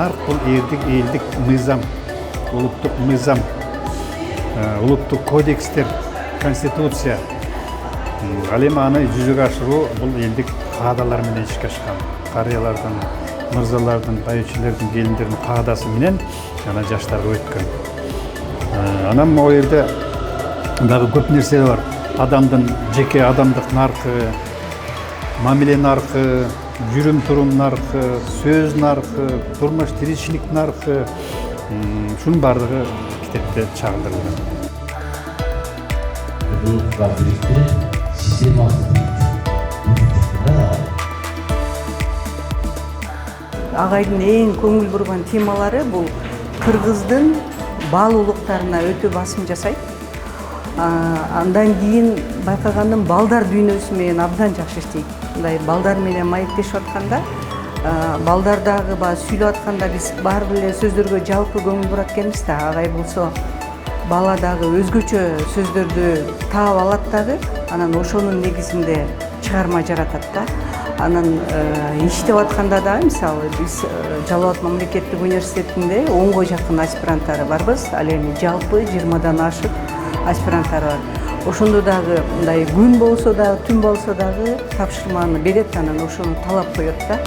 нарк бул элдик мыйзам, улуттук мыйзам, улуттук кодекстер, конституция. Ал эми аны жүзөгө ашыруу бул элдик каадалар менен ишке ашкан. Карыялардын, мырзалардын, байчылардын, келиндердин каадасы менен жана жаштарга өткөн. Анан могу жерде дагы көп нерсе бар. Адамдын жеке адамдык наркы, мамиле наркы, жүрүм турум наркы, сөз наркы, турмуш тиричилик наркы, шунун баардыгы китепте чагылдырылган. Агайдын эң көңүл бурган темалары бул кыргыздын бал улуктарына өтө басым жасайт. Андан кийин байкаганым балдар дүйнөсү менен абдан жакшы иштейт. Мындай балдар менен маектешип атканда, балдар дагы сүйлөп атканда биз баары бир эле сөздөргө жалпы көңүл бурат экенбиз да. Агай болсо бала дагы өзгөчө сөздөрдү таап алат дагы, анан ошонун негизинде чыгарма жаратат да. Анан иштеп атканда да, мисалы биз Жалал Абад мамлекеттик университетинде 10га жакын аспиранттары барбыз. Ал эми жалпы 20дан ашык аспиранттары бар. Ошондо дагы мындай күн болсо дагы, түн болсо дагы тапшырманы берет, анан ошону талап коет да.